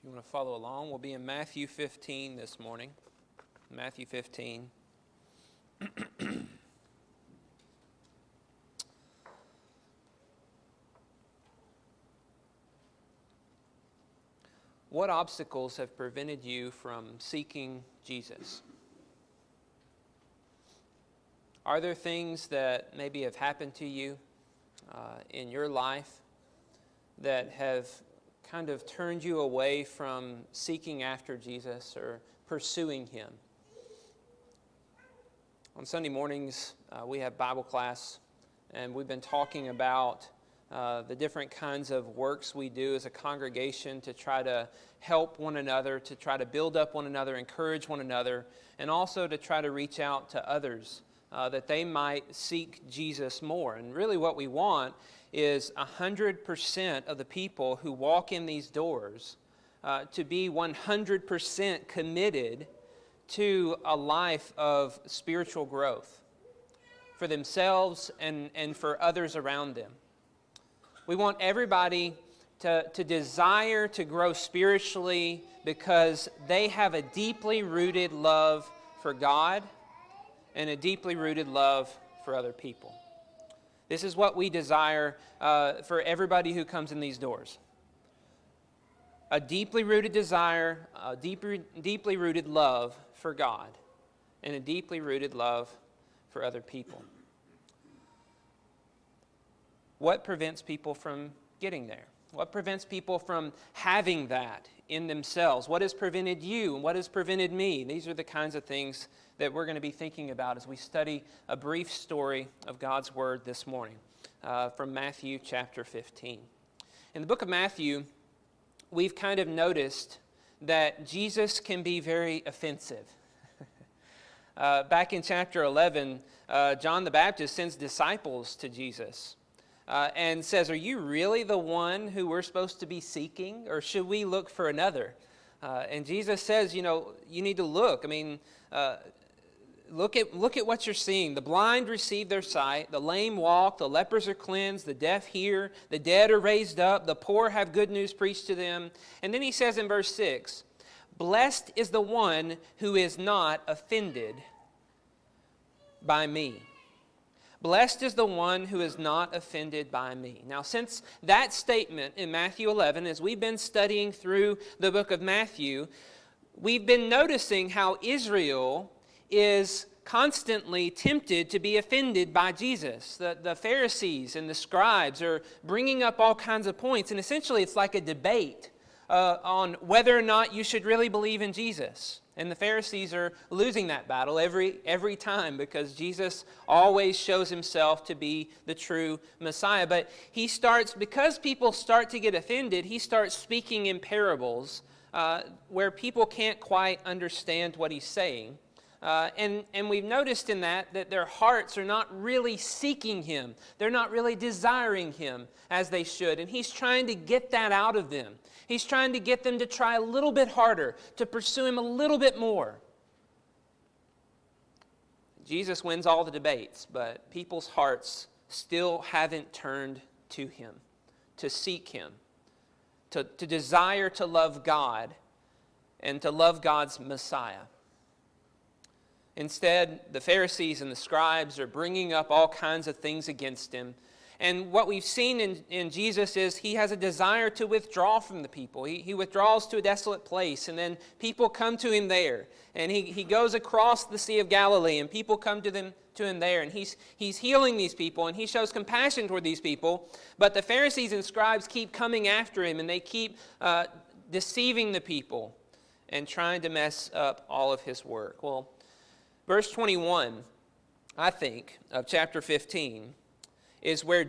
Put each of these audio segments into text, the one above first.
You want to follow along? We'll be in Matthew 15 this morning. Matthew 15. What obstacles have prevented you from seeking Jesus? Are there things that maybe have happened to you in your life that have kind of turned you away from seeking after Jesus or pursuing Him? On Sunday mornings, we have Bible class, and we've been talking about the different kinds of works we do as a congregation to try to help one another, to try to build up one another, encourage one another, and also to try to reach out to others that they might seek Jesus more. And really what we want is 100% of the people who walk in these doors to be 100% committed to a life of spiritual growth for themselves and for others around them. We want everybody to desire to grow spiritually because they have a deeply rooted love for God and a deeply rooted love for other people. This is what we desire for everybody who comes in these doors. A deeply rooted desire, a deeply rooted love for God, and a deeply rooted love for other people. What prevents people from getting there? What prevents people from having that in themselves? What has prevented you and what has prevented me? These are the kinds of things that we're going to be thinking about as we study a brief story of God's Word this morning from Matthew chapter 15. In the book of Matthew, we've kind of noticed that Jesus can be very offensive. Back in chapter 11, John the Baptist sends disciples to Jesus and says, "Are you really the one who we're supposed to be seeking, or should we look for another?" And Jesus says, you need to look. Look at what you're seeing. The blind receive their sight, the lame walk, the lepers are cleansed, the deaf hear, the dead are raised up, the poor have good news preached to them. And then he says in verse 6, "Blessed is the one who is not offended by me." Blessed is the one who is not offended by me. Now, since that statement in Matthew 11, as we've been studying through the book of Matthew, we've been noticing how Israel is constantly tempted to be offended by Jesus. The Pharisees and the scribes are bringing up all kinds of points, and essentially it's like a debate on whether or not you should really believe in Jesus. And the Pharisees are losing that battle every time because Jesus always shows himself to be the true Messiah. But because people start to get offended, he starts speaking in parables where people can't quite understand what he's saying. And we've noticed in that their hearts are not really seeking him. They're not really desiring him as they should. And he's trying to get that out of them. He's trying to get them to try a little bit harder, to pursue him a little bit more. Jesus wins all the debates, but people's hearts still haven't turned to him, to seek him, to desire to love God and to love God's Messiah. Instead, the Pharisees and the scribes are bringing up all kinds of things against him. And what we've seen in Jesus is he has a desire to withdraw from the people. He withdraws to a desolate place, and then people come to him there. And he goes across the Sea of Galilee, and people come to him there. And he's healing these people, and he shows compassion toward these people. But the Pharisees and scribes keep coming after him, and they keep deceiving the people and trying to mess up all of his work. Well, verse 21, I think, of chapter 15 is where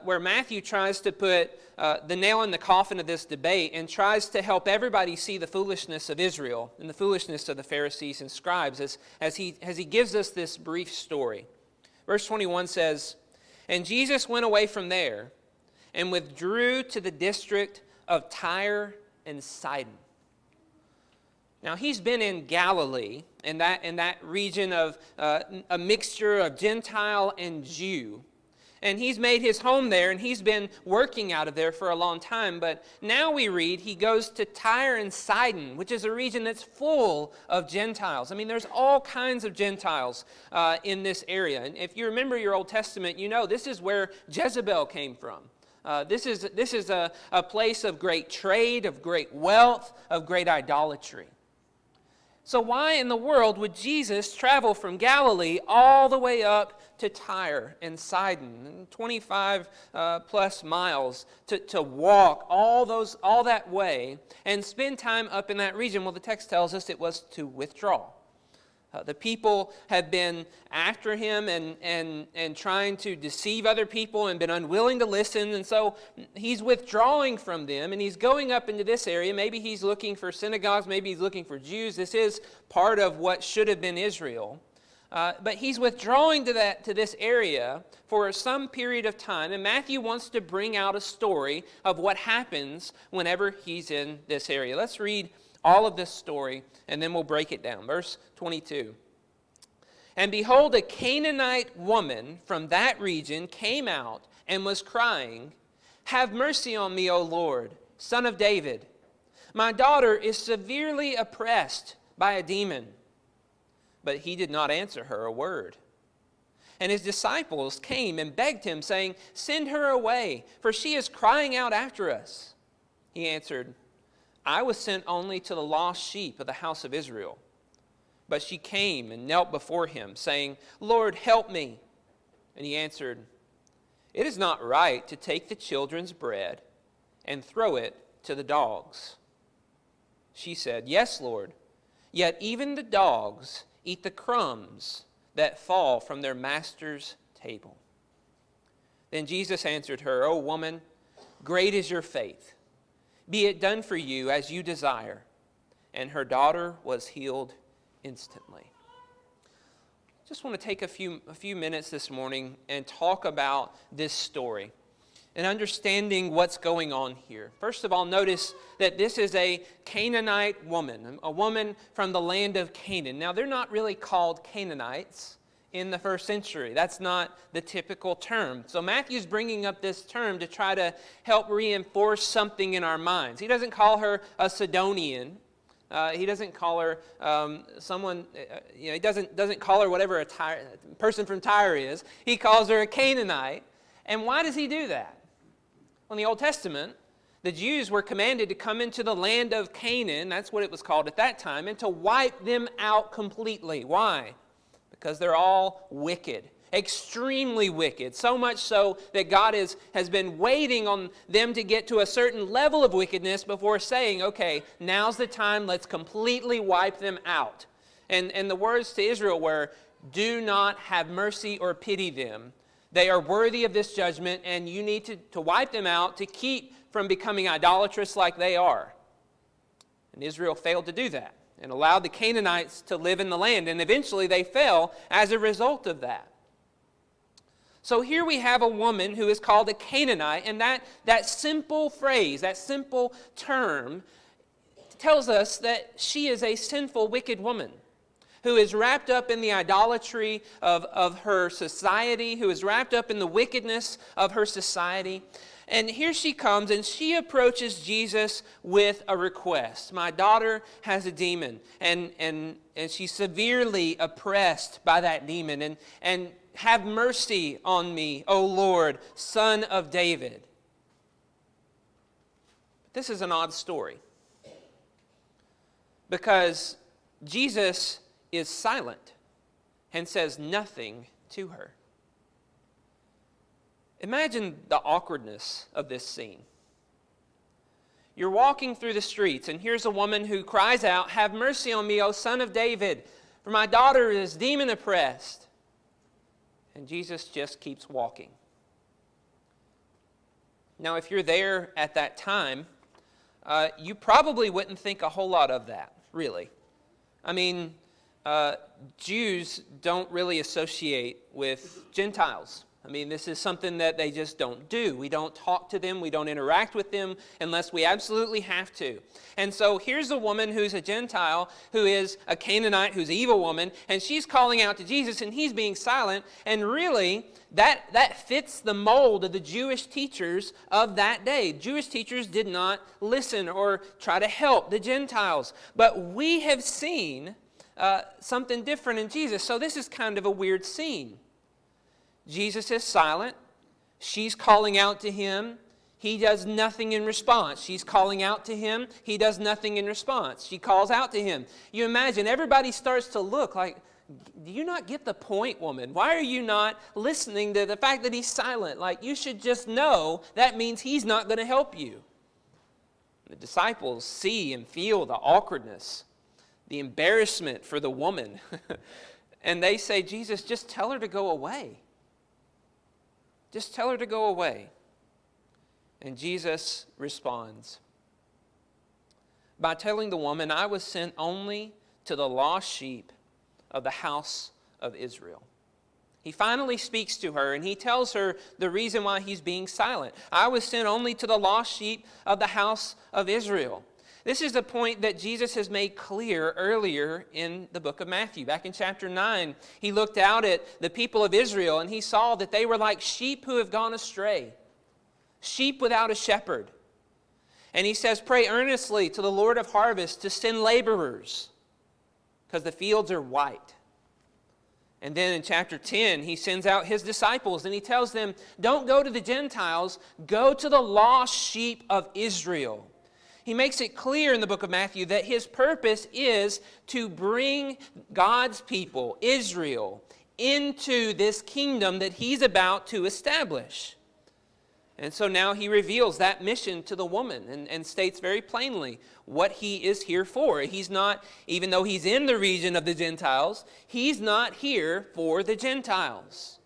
where Matthew tries to put the nail in the coffin of this debate and tries to help everybody see the foolishness of Israel and the foolishness of the Pharisees and scribes as he gives us this brief story. Verse 21 says, "And Jesus went away from there and withdrew to the district of Tyre and Sidon." Now, he's been in Galilee, in that region of a mixture of Gentile and Jew. And he's made his home there, and he's been working out of there for a long time. But now we read he goes to Tyre and Sidon, which is a region that's full of Gentiles. I mean, there's all kinds of Gentiles in this area. And if you remember your Old Testament, you know this is where Jezebel came from. This is a place of great trade, of great wealth, of great idolatry. So why in the world would Jesus travel from Galilee all the way up to Tyre and Sidon, 25 plus miles, to walk all that way and spend time up in that region? Well, the text tells us it was to withdraw. The people have been after him and trying to deceive other people and been unwilling to listen. And so he's withdrawing from them and he's going up into this area. Maybe he's looking for synagogues. Maybe he's looking for Jews. This is part of what should have been Israel. But he's withdrawing to this area for some period of time. And Matthew wants to bring out a story of what happens whenever he's in this area. Let's read all of this story, and then we'll break it down. Verse 22. And behold, a Canaanite woman from that region came out and was crying, "Have mercy on me, O Lord, Son of David. My daughter is severely oppressed by a demon." But he did not answer her a word. And his disciples came and begged him, saying, "Send her away, for she is crying out after us." He answered, "I was sent only to the lost sheep of the house of Israel." But she came and knelt before him, saying, "Lord, help me." And he answered, "It is not right to take the children's bread and throw it to the dogs." She said, "Yes, Lord, yet even the dogs eat the crumbs that fall from their master's table." Then Jesus answered her, "O woman, great is your faith. Be it done for you as you desire." And her daughter was healed instantly. Just want to take a few minutes this morning and talk about this story and understanding what's going on here. First of all, notice that this is a Canaanite woman, a woman from the land of Canaan. Now, they're not really called Canaanites in the first century. That's not the typical term. So Matthew's bringing up this term to try to help reinforce something in our minds. He doesn't call her a Sidonian. He doesn't call her he doesn't call her whatever a person from Tyre is. He calls her a Canaanite. And why does he do that? Well, in the Old Testament, the Jews were commanded to come into the land of Canaan, that's what it was called at that time, and to wipe them out completely. Why? Because they're all wicked, extremely wicked, so much so that God has been waiting on them to get to a certain level of wickedness before saying, okay, now's the time, let's completely wipe them out. And the words to Israel were, "Do not have mercy or pity them. They are worthy of this judgment, and you need to wipe them out to keep from becoming idolatrous like they are." And Israel failed to do that and allowed the Canaanites to live in the land. And eventually they fell as a result of that. So here we have a woman who is called a Canaanite, and that simple phrase, that simple term, tells us that she is a sinful, wicked woman who is wrapped up in the idolatry of her society, who is wrapped up in the wickedness of her society. And here she comes and she approaches Jesus with a request. My daughter has a demon and she's severely oppressed by that demon. And have mercy on me, O Lord, Son of David. This is an odd story because Jesus is silent and says nothing to her. Imagine the awkwardness of this scene. You're walking through the streets, and here's a woman who cries out, "Have mercy on me, O Son of David, for my daughter is demon oppressed." And Jesus just keeps walking. Now, if you're there at that time, you probably wouldn't think a whole lot of that, really. I mean, Jews don't really associate with Gentiles. I mean, this is something that they just don't do. We don't talk to them. We don't interact with them unless we absolutely have to. And so here's a woman who's a Gentile, who is a Canaanite, who's an evil woman, and she's calling out to Jesus, and he's being silent. And really, that fits the mold of the Jewish teachers of that day. Jewish teachers did not listen or try to help the Gentiles. But we have seen something different in Jesus. So this is kind of a weird scene. Jesus is silent. She's calling out to him. He does nothing in response. She's calling out to him. He does nothing in response. She calls out to him. You imagine everybody starts to look like, do you not get the point, woman? Why are you not listening to the fact that he's silent? Like, you should just know that means he's not going to help you. The disciples see and feel the awkwardness, the embarrassment for the woman. And they say, Jesus, just tell her to go away. Just tell her to go away. And Jesus responds by telling the woman, I was sent only to the lost sheep of the house of Israel. He finally speaks to her, and he tells her the reason why he's being silent. I was sent only to the lost sheep of the house of Israel. This is the point that Jesus has made clear earlier in the book of Matthew. Back in chapter 9, he looked out at the people of Israel and he saw that they were like sheep who have gone astray, sheep without a shepherd. And he says, pray earnestly to the Lord of harvest to send laborers, because the fields are white. And then in chapter 10, he sends out his disciples and he tells them, don't go to the Gentiles, go to the lost sheep of Israel. He makes it clear in the book of Matthew that his purpose is to bring God's people, Israel, into this kingdom that he's about to establish. And so now he reveals that mission to the woman and states very plainly what he is here for. He's not, even though he's in the region of the Gentiles, he's not here for the Gentiles.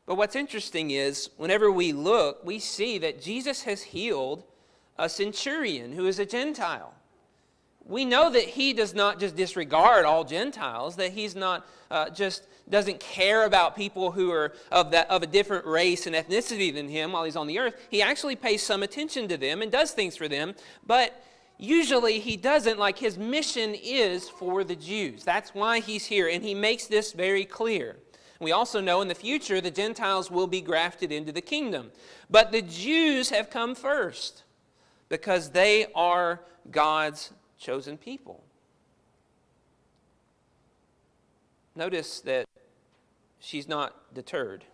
But what's interesting is, whenever we look, we see that Jesus has healed a centurion who is a Gentile. We know that he does not just disregard all Gentiles, that he's not just doesn't care about people who are of a different race and ethnicity than him while he's on the earth. He actually pays some attention to them and does things for them, but usually he doesn't. Like, his mission is for the Jews. That's why he's here, and he makes this very clear. We also know in the future the Gentiles will be grafted into the kingdom. But the Jews have come first, because they are God's chosen people. Notice that she's not deterred.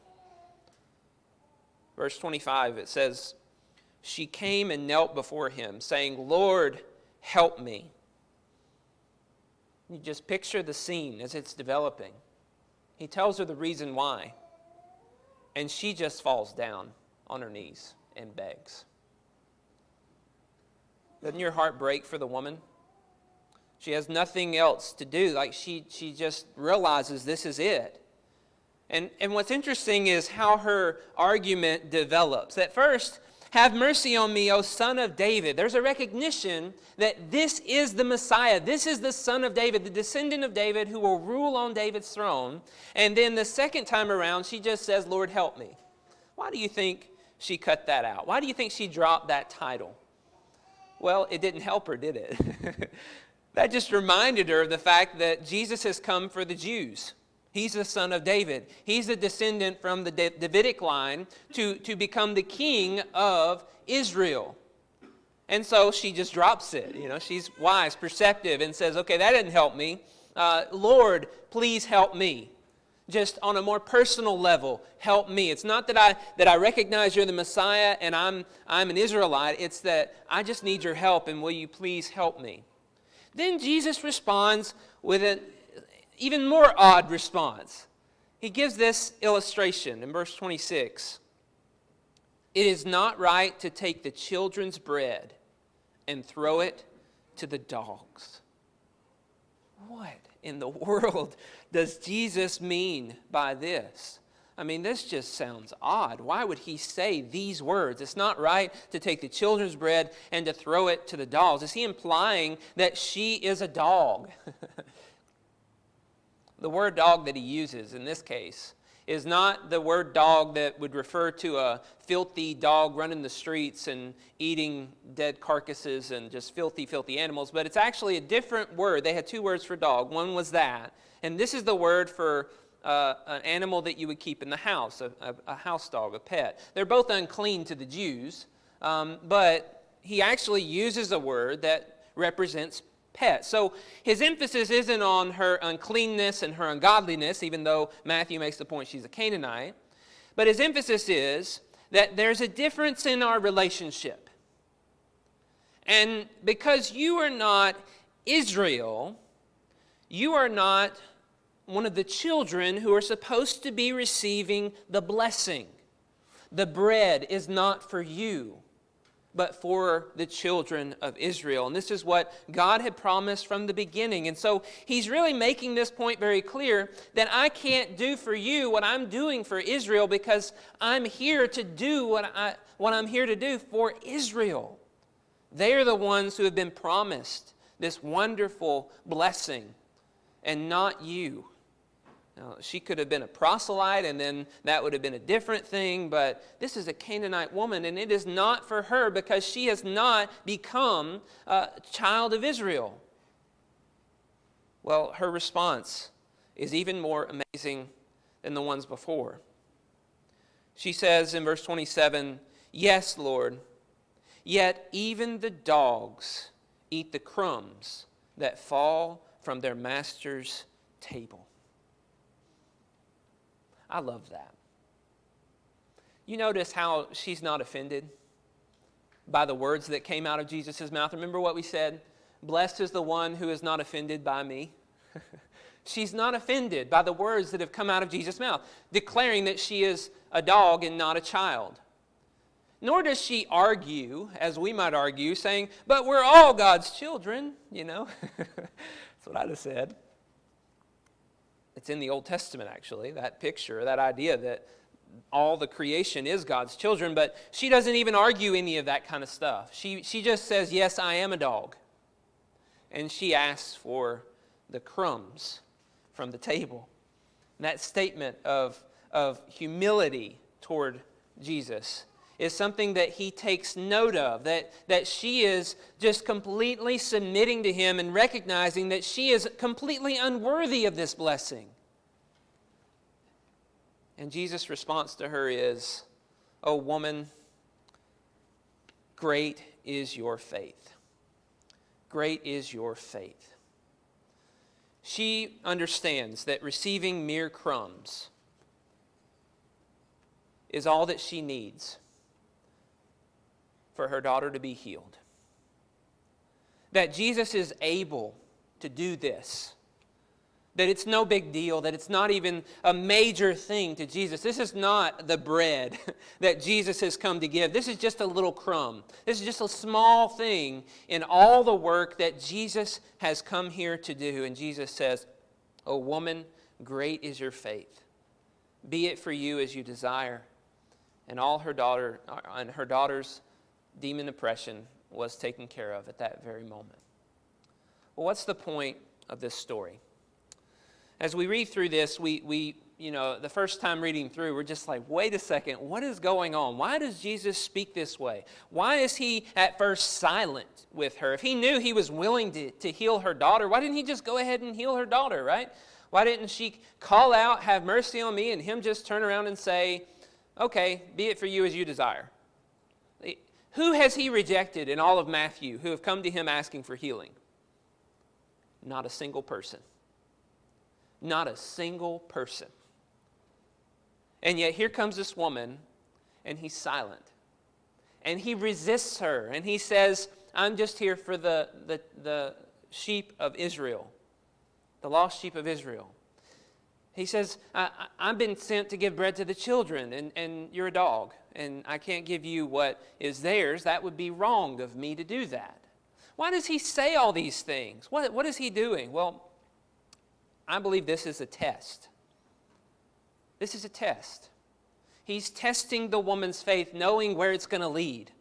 Verse 25, it says, she came and knelt before him, saying, Lord, help me. You just picture the scene as it's developing. He tells her the reason why, and she just falls down on her knees and begs. Doesn't your heart break for the woman? She has nothing else to do. Like, she just realizes this is it. And what's interesting is how her argument develops. At first, have mercy on me, O son of David. There's a recognition that this is the Messiah. This is the son of David, the descendant of David who will rule on David's throne. And then the second time around, she just says, Lord, help me. Why do you think she cut that out? Why do you think she dropped that title? Well, it didn't help her, did it? That just reminded her of the fact that Jesus has come for the Jews. He's the son of David. He's a descendant from the Davidic line to become the king of Israel. And so she just drops it. You know, she's wise, perceptive, and says, okay, that didn't help me. Lord, please help me. Just on a more personal level, help me. It's not that I recognize you're the Messiah and I'm an Israelite. It's that I just need your help, and will you please help me? Then Jesus responds with an even more odd response. He gives this illustration in verse 26. It is not right to take the children's bread and throw it to the dogs. What in the world does Jesus mean by this? I mean, this just sounds odd. Why would he say these words? It's not right to take the children's bread and to throw it to the dogs. Is he implying that she is a dog? The word dog that he uses in this case is not the word dog that would refer to a filthy dog running the streets and eating dead carcasses and just filthy, filthy animals, but it's actually a different word. They had two words for dog. One was that, and this is the word for an animal that you would keep in the house, a house dog, a pet. They're both unclean to the Jews, but he actually uses a word that represents pet. So his emphasis isn't on her uncleanness and her ungodliness, even though Matthew makes the point she's a Canaanite. But his emphasis is that there's a difference in our relationship. And because you are not Israel, you are not one of the children who are supposed to be receiving the blessing. The bread is not for you, but for the children of Israel. And this is what God had promised from the beginning. And so he's really making this point very clear, that I can't do for you what I'm doing for Israel, because I'm here to do what I'm here to do for Israel. They're the ones who have been promised this wonderful blessing, and not you. Now, she could have been a proselyte, and then that would have been a different thing, but this is a Canaanite woman, and it is not for her because she has not become a child of Israel. Well, her response is even more amazing than the ones before. She says in verse 27, "Yes, Lord, yet even the dogs eat the crumbs that fall from their master's table." I love that. You notice how she's not offended by the words that came out of Jesus' mouth. Remember what we said? Blessed is the one who is not offended by me. She's not offended by the words that have come out of Jesus' mouth, declaring that she is a dog and not a child. Nor does she argue, as we might argue, saying, but we're all God's children, you know. That's what I'd have said. It's in the Old Testament, actually, that picture, that idea that all the creation is God's children, but she doesn't even argue any of that kind of stuff. She just says, yes, I am a dog. And she asks for the crumbs from the table. And that statement of humility toward Jesus is something that he takes note of, that she is just completely submitting to him and recognizing that she is completely unworthy of this blessing. And Jesus' response to her is, "O woman, great is your faith. Great is your faith." She understands that receiving mere crumbs is all that she needs for her daughter to be healed. That Jesus is able to do this. That it's no big deal, that it's not even a major thing to Jesus. This is not the bread that Jesus has come to give. This is just a little crumb. This is just a small thing in all the work that Jesus has come here to do. And Jesus says, "O woman, great is your faith. Be it for you as you desire." And her daughter's demon oppression was taken care of at that very moment. Well, what's the point of this story? As we read through this, we the first time reading through, we're just like, wait a second, what is going on? Why does Jesus speak this way? Why is he at first silent with her? If he knew he was willing to heal her daughter, why didn't he just go ahead and heal her daughter, right? Why didn't she call out, "Have mercy on me," and him just turn around and say, "Okay, be it for you as you desire"? Who has he rejected in all of Matthew who have come to him asking for healing? Not a single person. Not a single person. And yet here comes this woman, and he's silent. And he resists her, and he says, "I'm just here for the sheep of Israel, the lost sheep of Israel." He says, I've been sent to give bread to the children, and you're a dog, and I can't give you what is theirs. That would be wrong of me to do that. Why does he say all these things? What is he doing? Well, I believe this is a test. This is a test. He's testing the woman's faith, knowing where it's going to lead.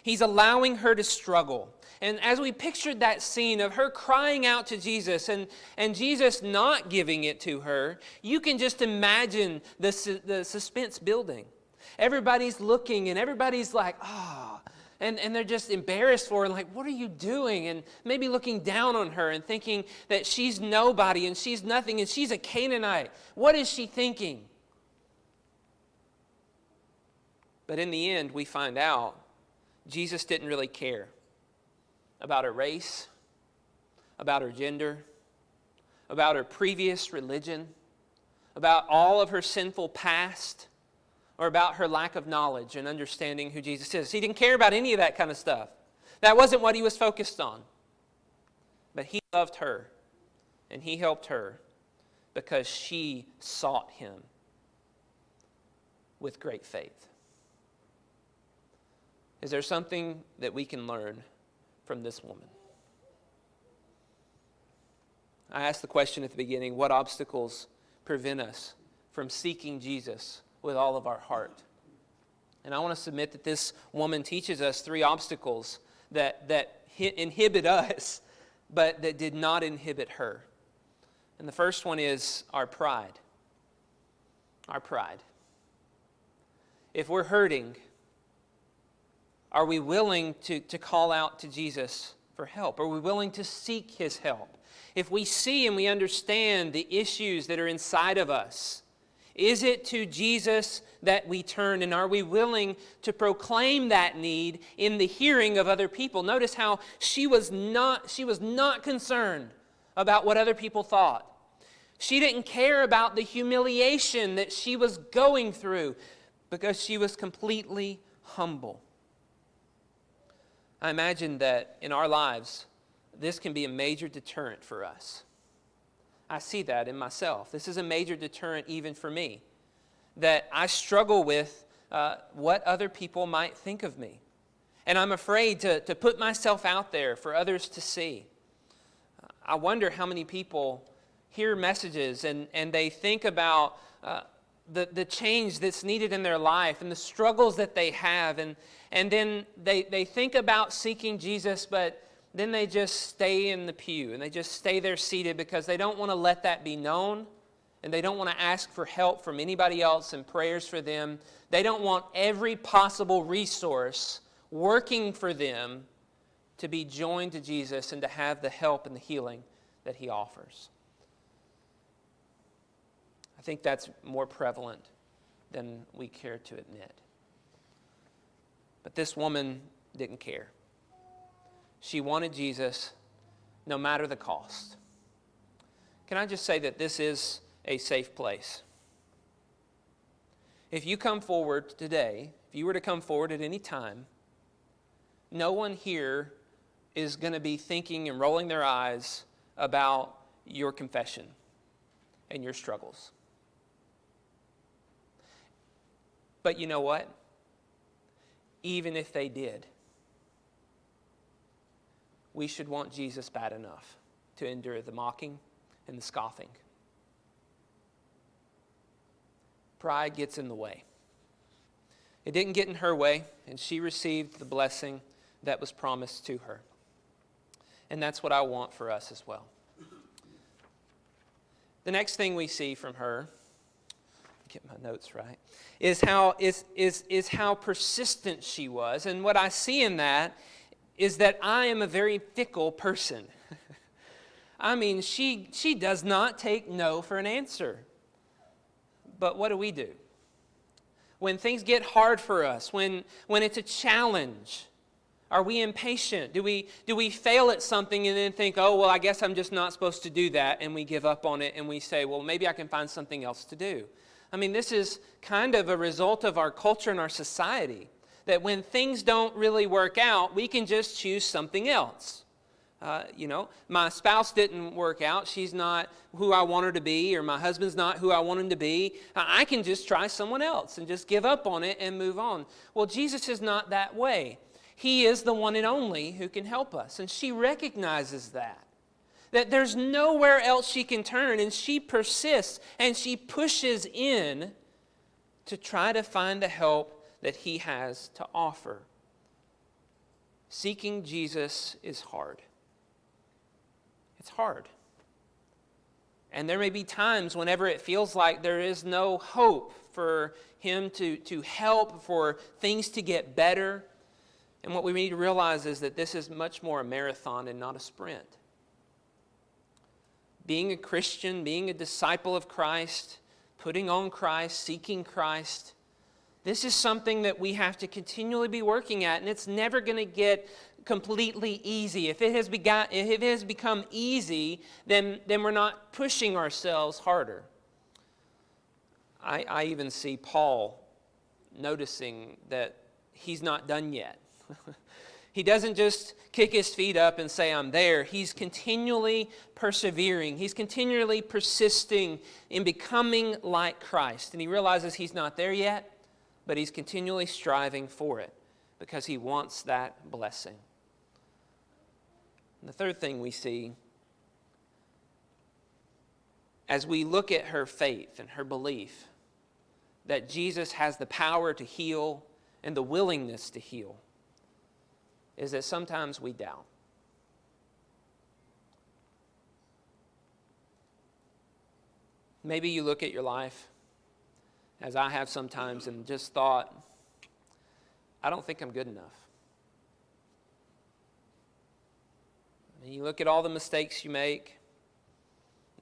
He's allowing her to struggle. And as we pictured that scene of her crying out to Jesus and Jesus not giving it to her, you can just imagine the suspense building. Everybody's looking and everybody's like, ah. And they're just embarrassed for her, like, what are you doing? And maybe looking down on her and thinking that she's nobody and she's nothing and she's a Canaanite. What is she thinking? But in the end, we find out Jesus didn't really care about her race, about her gender, about her previous religion, about all of her sinful past, or about her lack of knowledge and understanding who Jesus is. He didn't care about any of that kind of stuff. That wasn't what he was focused on. But he loved her, and he helped her because she sought him with great faith. Is there something that we can learn from this woman? I asked the question at the beginning, what obstacles prevent us from seeking Jesus with all of our heart? And I want to submit that this woman teaches us 3 obstacles that inhibit us, but that did not inhibit her. And the first one is our pride. Our pride. If we're hurting, are we willing to call out to Jesus for help? Are we willing to seek his help? If we see and we understand the issues that are inside of us, is it to Jesus that we turn, and are we willing to proclaim that need in the hearing of other people? Notice how she was not concerned about what other people thought. She didn't care about the humiliation that she was going through because she was completely humble. I imagine that in our lives, this can be a major deterrent for us. I see that in myself. This is a major deterrent even for me, that I struggle with what other people might think of me. And I'm afraid to put myself out there for others to see. I wonder how many people hear messages and they think about the change that's needed in their life and the struggles that they have. And then they think about seeking Jesus, but then they just stay in the pew and they just stay there seated because they don't want to let that be known, and they don't want to ask for help from anybody else and prayers for them. They don't want every possible resource working for them to be joined to Jesus and to have the help and the healing that he offers. I think that's more prevalent than we care to admit. But this woman didn't care. She wanted Jesus no matter the cost. Can I just say that this is a safe place? If you come forward today, if you were to come forward at any time, no one here is going to be thinking and rolling their eyes about your confession and your struggles. But you know what? Even if they did, we should want Jesus bad enough to endure the mocking and the scoffing. Pride gets in the way. It didn't get in her way, and she received the blessing that was promised to her. And that's what I want for us as well. The next thing we see from her, get my notes right, is how persistent she was. And what I see in that is that I am a very fickle person. I mean, she does not take no for an answer. But what do? When things get hard for us, when it's a challenge, are we impatient? Do we fail at something and then think, oh, well, I guess I'm just not supposed to do that, and we give up on it and we say, well, maybe I can find something else to do? I mean, this is kind of a result of our culture and our society, that when things don't really work out, we can just choose something else. My spouse didn't work out. She's not who I want her to be, or my husband's not who I want him to be. I can just try someone else and just give up on it and move on. Well, Jesus is not that way. He is the one and only who can help us. And she recognizes that there's nowhere else she can turn, and she persists and she pushes in to try to find the help that he has to offer. seeking Jesus is hard. It's hard. And there may be times whenever it feels like there is no hope for him to help, for things to get better. And what we need to realize is that this is much more a marathon and not a sprint. Being a Christian, being a disciple of Christ, putting on Christ, seeking Christ, this is something that we have to continually be working at, and it's never going to get completely easy. If it has become easy, then we're not pushing ourselves harder. I even see Paul noticing that he's not done yet. He doesn't just kick his feet up and say, I'm there. He's continually persevering. He's continually persisting in becoming like Christ. And he realizes he's not there yet, but he's continually striving for it because he wants that blessing. And the third thing we see, as we look at her faith and her belief that Jesus has the power to heal and the willingness to heal, is that sometimes we doubt. Maybe you look at your life, as I have sometimes, and just thought, I don't think I'm good enough. And you look at all the mistakes you make,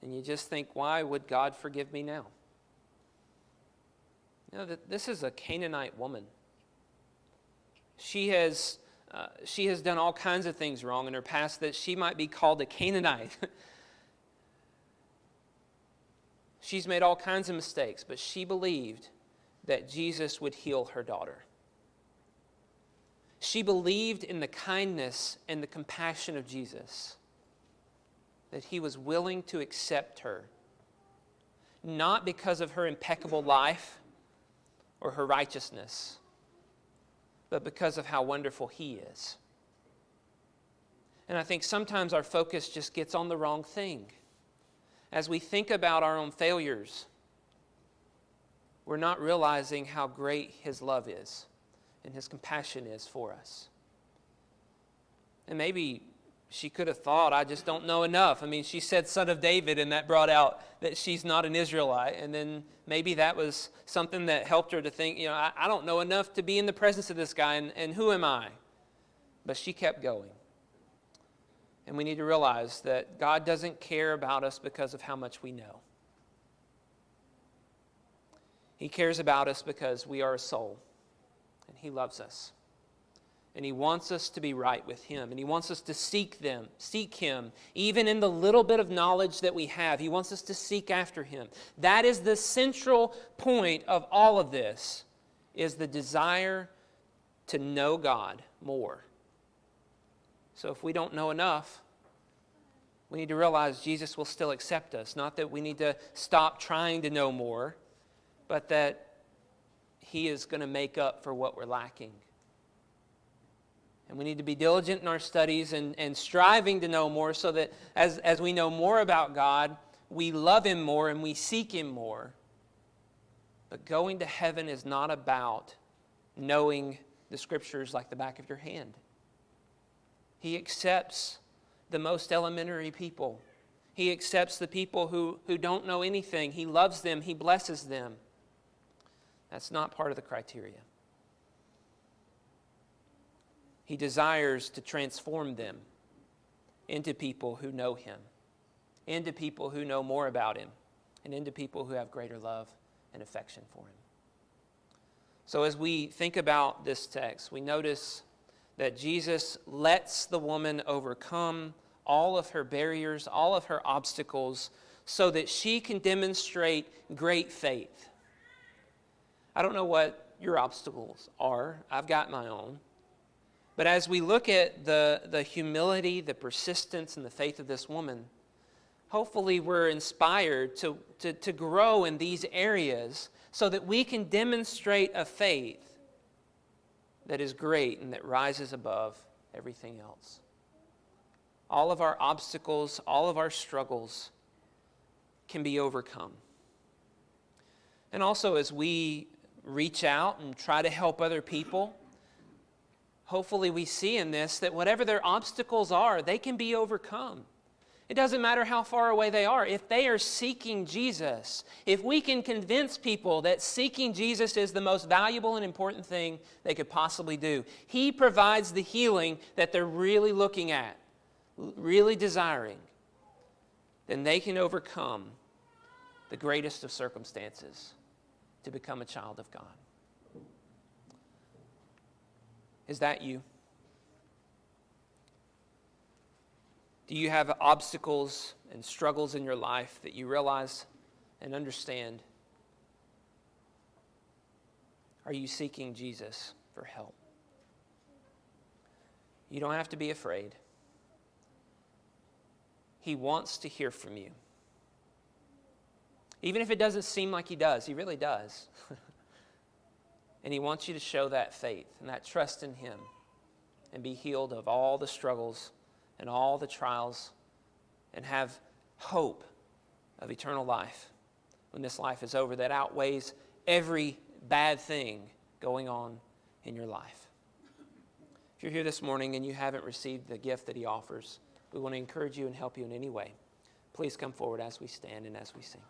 and you just think, why would God forgive me now? You know, this is a Canaanite woman. She has done all kinds of things wrong in her past that she might be called a Canaanite. She's made all kinds of mistakes, but she believed that Jesus would heal her daughter. She believed in the kindness and the compassion of Jesus, that he was willing to accept her, not because of her impeccable life or her righteousness, but because of how wonderful he is. And I think sometimes our focus just gets on the wrong thing. As we think about our own failures, we're not realizing how great his love is and his compassion is for us. And maybe she could have thought, I just don't know enough. I mean, she said son of David, and that brought out that she's not an Israelite. And then maybe that was something that helped her to think, I don't know enough to be in the presence of this guy, and who am I? But she kept going. And we need to realize that God doesn't care about us because of how much we know. He cares about us because we are a soul, and he loves us. And he wants us to be right with him. And he wants us to seek him, even in the little bit of knowledge that we have. He wants us to seek after him. That is the central point of all of this, is the desire to know God more. So if we don't know enough, we need to realize Jesus will still accept us. Not that we need to stop trying to know more, but that he is going to make up for what we're lacking. And we need to be diligent in our studies and striving to know more, so that as we know more about God, we love him more and we seek him more. But going to heaven is not about knowing the scriptures like the back of your hand. He accepts the most elementary people. He accepts the people who don't know anything. He loves them. He blesses them. That's not part of the criteria. He desires to transform them into people who know him, into people who know more about him, and into people who have greater love and affection for him. So as we think about this text, we notice that Jesus lets the woman overcome all of her barriers, all of her obstacles, so that she can demonstrate great faith. I don't know what your obstacles are. I've got my own. But as we look at the humility, the persistence, and the faith of this woman, hopefully we're inspired to grow in these areas so that we can demonstrate a faith that is great and that rises above everything else. All of our obstacles, all of our struggles can be overcome. And also as we reach out and try to help other people, hopefully we see in this that whatever their obstacles are, they can be overcome. It doesn't matter how far away they are. If they are seeking Jesus, if we can convince people that seeking Jesus is the most valuable and important thing they could possibly do, He provides the healing that they're really looking at, really desiring, then they can overcome the greatest of circumstances to become a child of God. Is that you? Do you have obstacles and struggles in your life that you realize and understand? Are you seeking Jesus for help? You don't have to be afraid. He wants to hear from you. Even if it doesn't seem like He does, He really does. And He wants you to show that faith and that trust in Him and be healed of all the struggles and all the trials and have hope of eternal life when this life is over that outweighs every bad thing going on in your life. If you're here this morning and you haven't received the gift that He offers, we want to encourage you and help you in any way. Please come forward as we stand and as we sing.